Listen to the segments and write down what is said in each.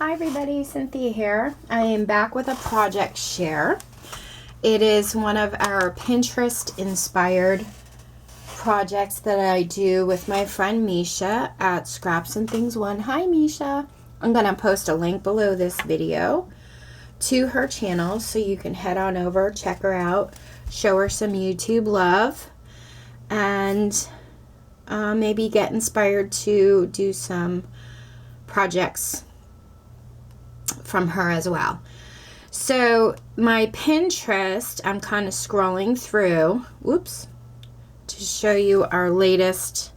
Hi everybody, Cynthia here. I am back with a project share. It is one of our Pinterest inspired projects that I do with my friend Misha at ScrapsandThings1. Hi Misha. I'm going to post a link below this video to her channel so you can head on over, check her out, show her some YouTube love, and maybe get inspired to do some projects from her as well. So my Pinterest, I'm kind of scrolling through, to show you our latest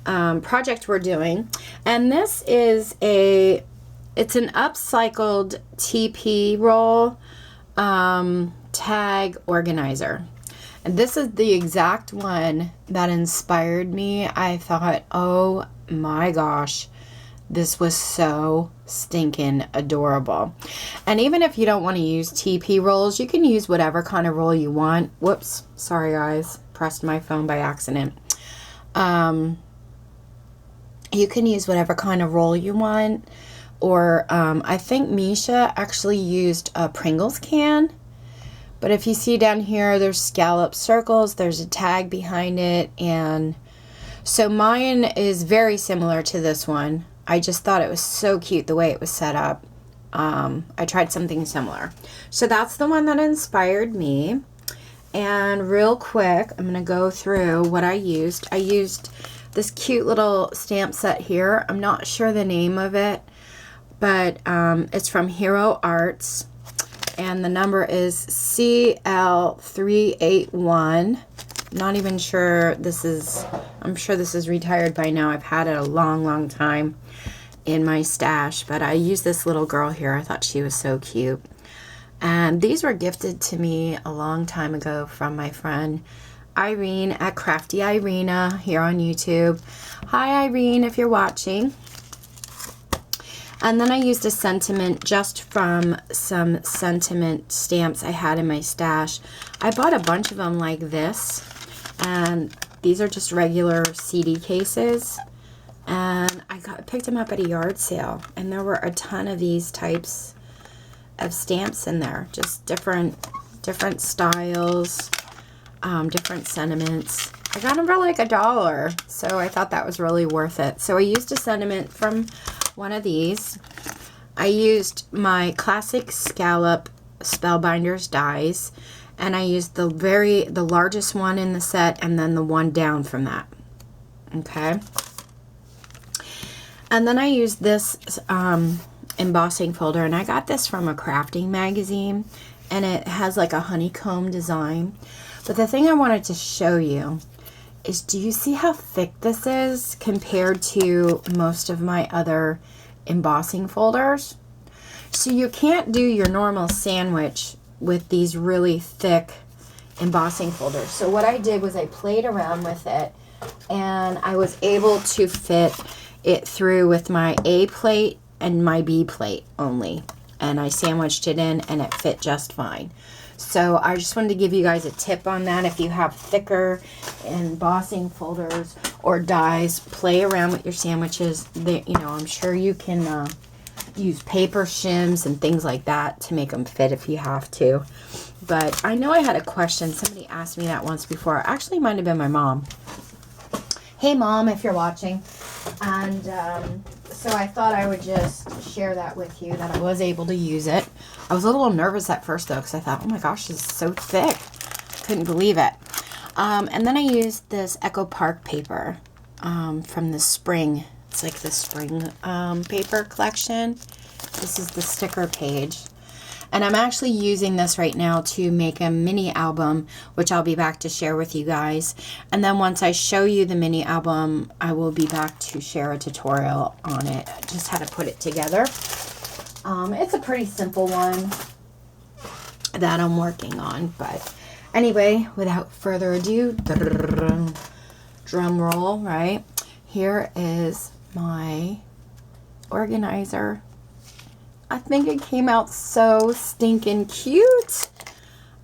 project we're doing. And this is it's an upcycled TP roll tag organizer. And this is the exact one that inspired me. I thought, oh my gosh, this was so stinking adorable. And even if you don't want to use TP rolls, you can use whatever kind of roll you want. Whoops, sorry guys, pressed my phone by accident. You can use whatever kind of roll you want. Or I think Misha actually used a Pringles can. But if you see down here, there's scallop circles, there's a tag behind it. And so mine is very similar to this one. I just thought it was so cute the way it was set up. I tried something similar. So that's the one that inspired me. And real quick, I'm going to go through what I used. I used this cute little stamp set here. I'm not sure the name of it, but it's from Hero Arts. And the number is CL381. Not even sure this is, I'm sure this is retired by now. I've had it a long time in my stash, but I used this little girl here. I thought she was so cute. And these were gifted to me a long time ago from my friend Irene at Crafty Irina here on YouTube. Hi Irene, if you're watching. And then I used a sentiment just from some sentiment stamps I had in my stash. I bought a bunch of them like this. And these are just regular CD cases, and I picked them up at a yard sale, and there were a ton of these types of stamps in there, just different styles, different sentiments. I got them for like $1, so I thought that was really worth it. So I used a sentiment from one of these. I used my classic scallop Spellbinders dies. And I used the largest one in the set, and then the one down from that. Okay. And then I used this embossing folder, and I got this from a crafting magazine, and it has like a honeycomb design. But the thing I wanted to show you is, do you see how thick this is compared to most of my other embossing folders? So you can't do your normal sandwich with these really thick embossing folders. So what I did was I played around with it, and I was able to fit it through with my A plate and my B plate only. And I sandwiched it in, and it fit just fine. So I just wanted to give you guys a tip on that. If you have thicker embossing folders or dies, play around with your sandwiches. I'm sure you can use paper shims and things like that to make them fit if you have to. But I know I had a question. Somebody asked me that once before. Actually, it might have been my mom. Hey mom, if you're watching. And so I thought I would just share that with you, that I was able to use it. I was a little nervous at first though, because I thought, oh my gosh, this is so thick. Couldn't believe it. And then I used this Echo Park paper from the spring. It's like the spring paper collection. This is the sticker page. And I'm actually using this right now to make a mini album, which I'll be back to share with you guys. And then once I show you the mini album, I will be back to share a tutorial on it, just how to put it together. It's a pretty simple one that I'm working on. But anyway, without further ado, drum roll, right? Here is my organizer. I think it came out so stinking cute.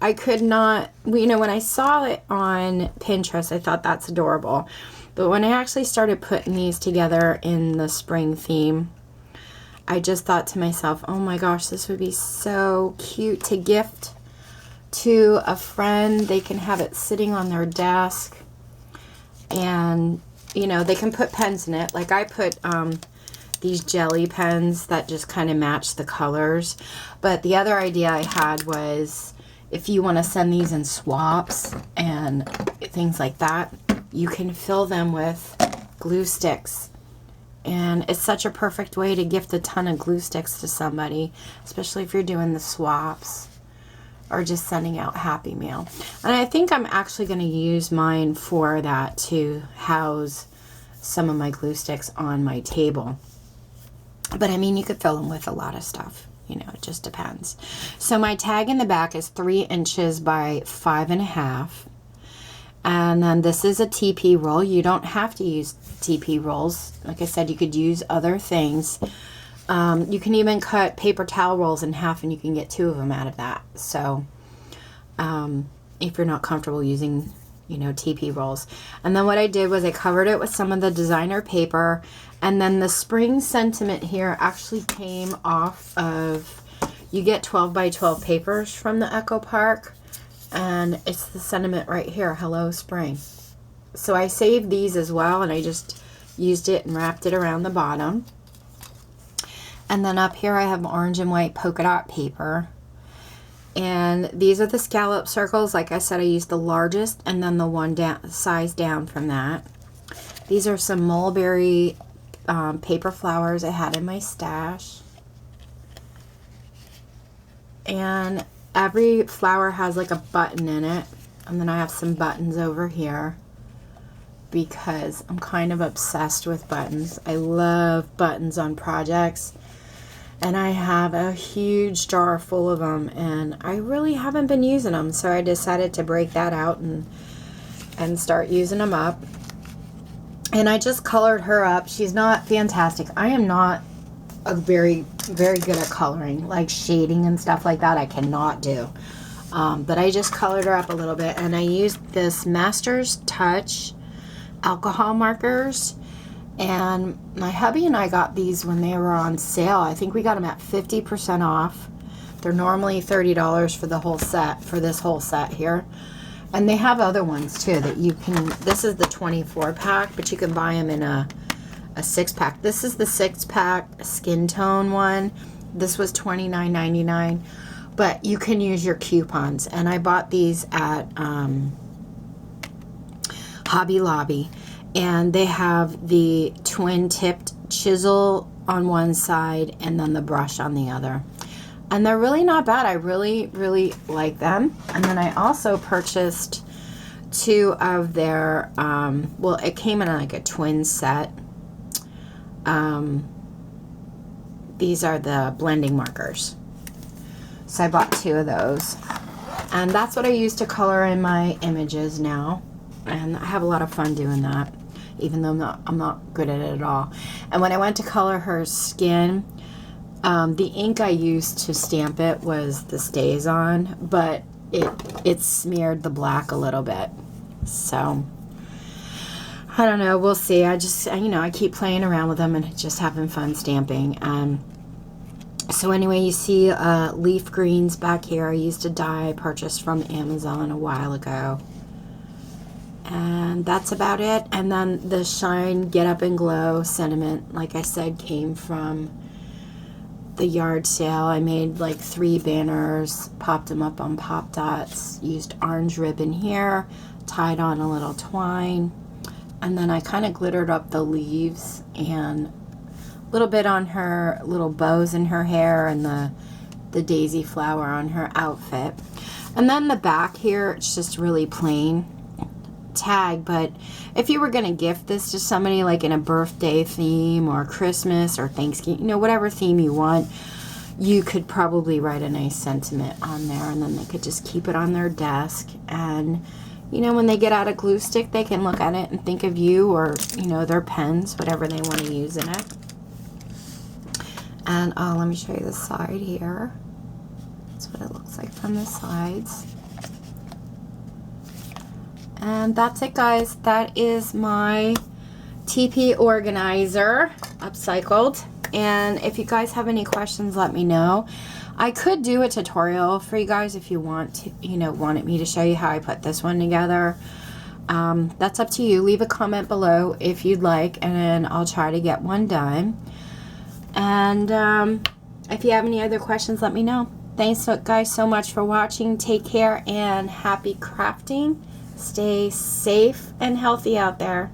I could not, when I saw it on Pinterest, I thought that's adorable. But when I actually started putting these together in the spring theme, I just thought to myself, oh my gosh, this would be so cute to gift to a friend. They can have it sitting on their desk, and you know, they can put pens in it. Like I put these jelly pens that just kind of match the colors. But the other idea I had was, if you want to send these in swaps and things like that, you can fill them with glue sticks. And it's such a perfect way to gift a ton of glue sticks to somebody, especially if you're doing the swaps or just sending out Happy Mail. And I think I'm actually going to use mine for that, to house some of my glue sticks on my table. But I mean, you could fill them with a lot of stuff. You know, it just depends. So my tag in the back is 3 inches by 5.5. And then this is a TP roll. You don't have to use TP rolls. Like I said, you could use other things. You can even cut paper towel rolls in half and you can get 2 of them out of that. So if you're not comfortable using, you know, TP rolls. And then what I did was I covered it with some of the designer paper. And then the spring sentiment here actually came off of, you get 12 by 12 papers from the Echo Park. And it's the sentiment right here, hello spring. So I saved these as well, and I just used it and wrapped it around the bottom. And then up here I have orange and white polka dot paper. And these are the scallop circles. Like I said, I used the largest and then the one size down from that. These are some mulberry paper flowers I had in my stash. And every flower has like a button in it. And then I have some buttons over here because I'm kind of obsessed with buttons. I love buttons on projects. And I have a huge jar full of them, and I really haven't been using them. So I decided to break that out and start using them up. And I just colored her up. She's not fantastic. I am not a very good at coloring, like shading and stuff like that. I cannot do. But I just colored her up a little bit, and I used this Master's Touch alcohol markers. And my hubby and I got these when they were on sale. I think we got them at 50% off. They're normally $30 for the whole set, for this whole set here. And they have other ones too that you can, this is the 24 pack, but you can buy them in a 6-pack. This is the 6-pack skin tone one. This was $29.99, but you can use your coupons. And I bought these at Hobby Lobby. And they have the twin-tipped chisel on one side and then the brush on the other. And they're really not bad. I really like them. And then I also purchased 2 of their, well, it came in like a twin set. These are the blending markers. So I bought 2 of those. And that's what I use to color in my images now. And I have a lot of fun doing that, even though I'm not good at it at all. And when I went to color her skin, the ink I used to stamp it was the StazOn, but it smeared the black a little bit. So I don't know, we'll see. I just, you know, I keep playing around with them and just having fun stamping. So anyway, you see leaf greens back here. I used a dye I purchased from Amazon a while ago. And that's about it. And then the Shine Get Up and Glow sentiment, like I said, came from the yard sale. I made like 3 banners, popped them up on Pop Dots, used orange ribbon here, tied on a little twine, and then I kind of glittered up the leaves and a little bit on her little bows in her hair and the daisy flower on her outfit. And then the back here, it's just really plain tag. But if you were going to gift this to somebody, like in a birthday theme or Christmas or Thanksgiving, you know, whatever theme you want, you could probably write a nice sentiment on there, and then they could just keep it on their desk. And you know, when they get out a glue stick, they can look at it and think of you, or you know, their pens, whatever they want to use in it. And let me show you the side here. That's what it looks like from the sides. And that's it, guys. That is my TP organizer, Upcycled. And if you guys have any questions, let me know. I could do a tutorial for you guys if you want to, wanted me to show you how I put this one together. That's up to you. Leave a comment below if you'd like, and I'll try to get one done. And if you have any other questions, let me know. Thanks guys so much for watching. Take care and happy crafting. Stay safe and healthy out there.